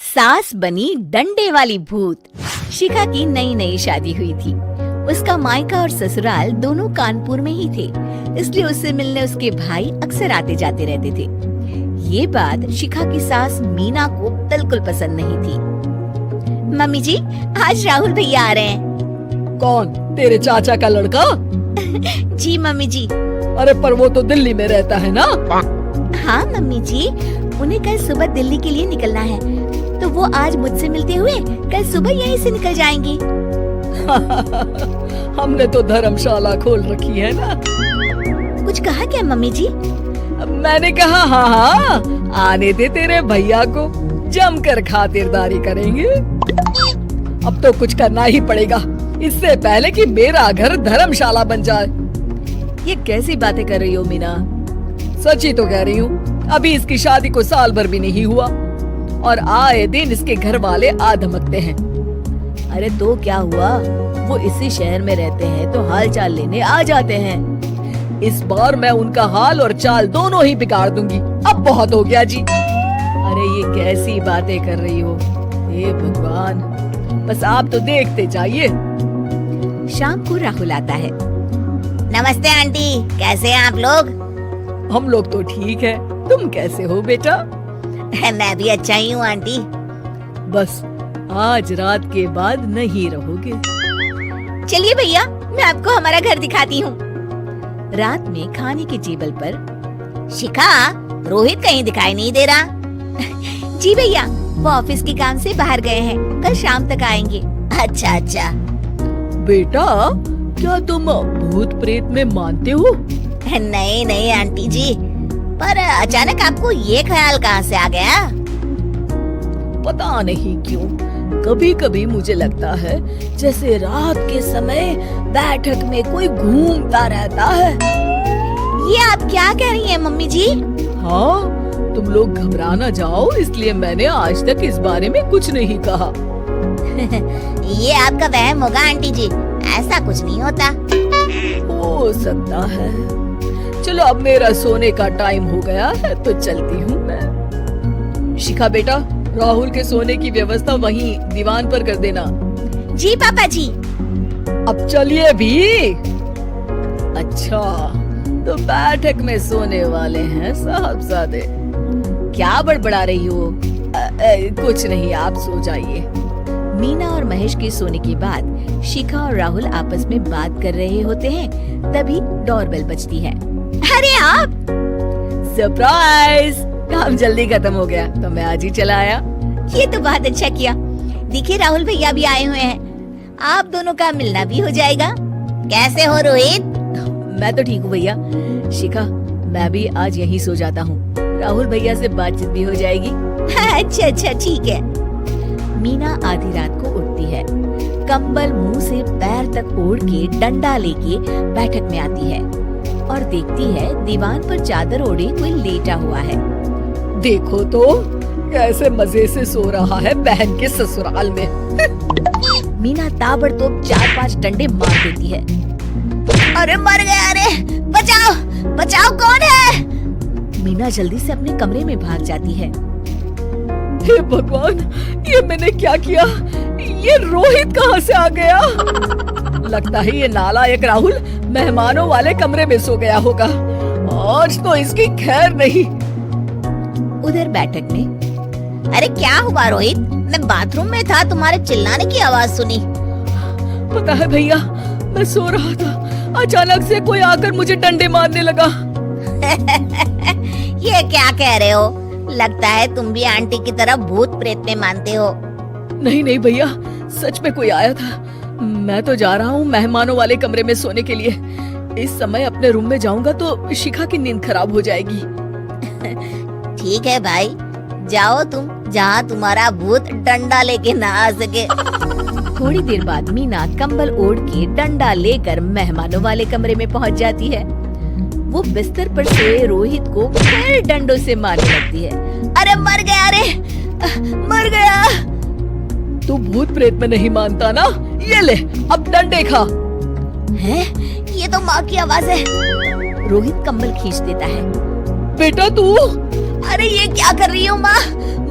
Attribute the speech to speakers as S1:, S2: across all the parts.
S1: सास बनी डंडे वाली भूत। शिखा की नई नई शादी हुई थी। उसका मायका और ससुराल दोनों कानपुर में ही थे, इसलिए उससे मिलने उसके भाई अक्सर आते जाते रहते थे। ये बात शिखा की सास मीना को बिल्कुल पसंद नहीं थी। मम्मी जी, आज राहुल भैया आ रहे हैं।
S2: कौन? तेरे चाचा का लड़का?
S1: जी मम्मी जी।
S2: अरे पर वो तो दिल्ली में रहता है ना?
S1: हाँ मम्मी जी, उन्हें कल सुबह दिल्ली के लिए निकलना है, तो वो आज मुझसे मिलते हुए कल सुबह यहीं से निकल जाएंगे।
S2: हमने तो धर्मशाला खोल रखी है ना।
S1: कुछ कहा क्या मम्मी जी?
S2: मैंने कहा हाँ, आने दे तेरे भैया को, जमकर खातिरदारी करेंगे। अब तो कुछ करना ही पड़ेगा, इससे पहले कि मेरा घर धर्मशाला बन जाए।
S1: ये कैसी बातें कर रही हो मीना?
S2: सच ही तो कह रही हूँ। अभी इसकी शादी को साल भर भी नहीं हुआ और आए दिन इसके घर वाले आ धमकते हैं।
S1: अरे तो क्या हुआ, वो इसी शहर में रहते हैं तो हाल चाल लेने आ जाते हैं।
S2: इस बार मैं उनका हाल और चाल दोनों ही बिगाड़ दूंगी। अब बहुत हो गया जी।
S1: अरे ये कैसी बातें कर रही हो? हे भगवान,
S2: बस आप तो देखते जाइए।
S1: शाम को राहुल आता है। नमस्ते आंटी, कैसे हैं आप लोग?
S2: हम लोग तो ठीक है, तुम कैसे हो बेटा?
S1: मैं भी अच्छा ही हूँ आंटी।
S2: बस आज रात के बाद नहीं रहोगे।
S1: चलिए भैया, मैं आपको हमारा घर दिखाती हूँ। रात में खाने के टेबल पर शिखा, रोहित कहीं दिखाई नहीं दे रहा। जी भैया, वो ऑफिस के काम से बाहर गए हैं, कल शाम तक आएंगे। अच्छा अच्छा।
S2: बेटा, क्या तुम भूत प्रेत में मानते हो?
S1: नहीं नहीं आंटी जी, पर अचानक आपको ये ख्याल कहाँ से आ गया?
S2: पता नहीं क्यों, कभी कभी मुझे लगता है जैसे रात के समय बैठक में कोई घूमता रहता है।
S1: ये आप क्या कह रही हैं मम्मी जी?
S2: हाँ, तुम लोग घबरा ना जाओ, इसलिए मैंने आज तक इस बारे में कुछ नहीं कहा।
S1: ये आपका वहम होगा आंटी जी, ऐसा कुछ नहीं होता।
S2: हो सकता है। चलो अब मेरा सोने का टाइम हो गया है तो चलती हूँ मैं। शिखा बेटा, राहुल के सोने की व्यवस्था वहीं दीवान पर कर देना।
S1: जी पापा जी।
S2: अब चलिए भी। अच्छा, तो बैठक में सोने वाले हैं साहबजादे।
S1: क्या बड़बड़ा रही हो?
S2: कुछ नहीं, आप सो जाइए।
S1: मीना और महेश के सोने के बाद शिखा और राहुल आपस में बात कर रहे होते हैं, तभी डोरबेल बजती है। अरे आप!
S2: सरप्राइज! काम जल्दी खत्म हो गया तो मैं आज ही चला आया।
S1: ये तो बहुत अच्छा किया। देखिए राहुल भैया भी आए हुए हैं, आप दोनों का मिलना भी हो जाएगा। कैसे हो रोहित?
S2: मैं तो ठीक हूँ भैया। शिखा, मैं भी आज यहीं सो जाता हूँ, राहुल भैया से बातचीत भी हो जाएगी।
S1: अच्छा अच्छा ठीक है। मीना आधी रात को उठती है, कंबल मुंह से पैर तक ओढ़ के डंडा लेके बैठक में आती है और देखती है दीवान पर चादर ओढ़े कोई लेटा हुआ है।
S2: देखो तो कैसे मजे से सो रहा है बहन के ससुराल में।
S1: मीना ताबड़तोड़ 4-5 डंडे मार देती है। अरे मर गया, अरे बचाओ बचाओ, कौन है? मीना जल्दी से अपने कमरे में भाग जाती है।
S2: हे भगवान, ये मैंने क्या किया? ये रोहित कहाँ से आ गया? लगता है ये नालायक राहुल मेहमानों वाले कमरे में सो गया होगा। आज तो इसकी खैर नहीं।
S1: उधर बैठक में, अरे क्या हुआ रोहित? मैं बाथरूम में था, तुम्हारे चिल्लाने की आवाज सुनी।
S2: पता है भैया, मैं सो रहा था, अचानक से कोई आकर मुझे डंडे मारने लगा।
S1: ये क्या कह रहे हो? लगता है तुम भी आंटी की तरह भूत प्रेत में मानते हो।
S2: नहीं नहीं भैया, सच में कोई आया था। मैं तो जा रहा हूँ मेहमानों वाले कमरे में सोने के लिए। इस समय अपने रूम में जाऊंगा तो शिखा की नींद खराब हो जाएगी।
S1: ठीक है भाई, जाओ तुम, जहाँ तुम्हारा भूत डंडा लेके ना आ सके। थोड़ी देर बाद मीना कंबल ओढ़ के डंडा लेकर मेहमानों वाले कमरे में पहुँच जाती है। वो बिस्तर पर सोए रोहित को फिर डंडों से मारने लगती है। अरे मर गया, अरे मर गया।
S2: तू भूत प्रेत में नहीं मानता ना? ये ले, अब डंडे खा।
S1: हैं? ये तो माँ की आवाज है। रोहित कंबल खींच देता है।
S2: बेटा तू
S1: अरे ये क्या कर रही हो माँ?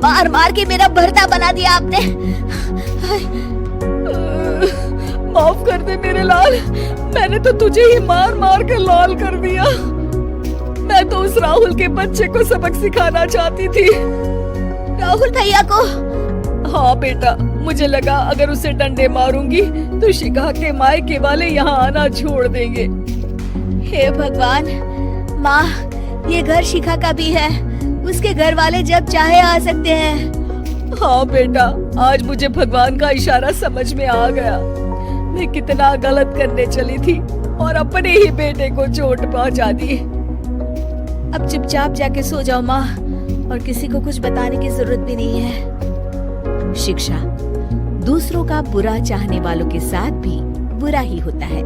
S1: मार मार के मेरा भरता बना दिया आपने।
S2: माफ कर दे मेरे लाल, मैंने तो तुझे ही मार मार के लाल कर दिया। मैं तो उस राहुल के बच्चे को सबक सिखाना चाहती थी।
S1: राहुल भैया को?
S2: हाँ बेटा, मुझे लगा अगर उसे डंडे मारूंगी तो शिखा के मायके वाले यहाँ आना छोड़ देंगे।
S1: हे भगवान, माँ ये घर शिखा का भी है, उसके घर वाले जब चाहे आ सकते हैं।
S2: हाँ बेटा, आज मुझे भगवान का इशारा समझ में आ गया। मैं कितना गलत करने चली थी और अपने ही बेटे को चोट पहुंचा दी।
S1: अब चुपचाप जाके सो जाओ माँ, और किसी को कुछ बताने की जरूरत भी नहीं है। शिक्षा दूसरों का बुरा चाहने वालों के साथ भी बुरा ही होता है।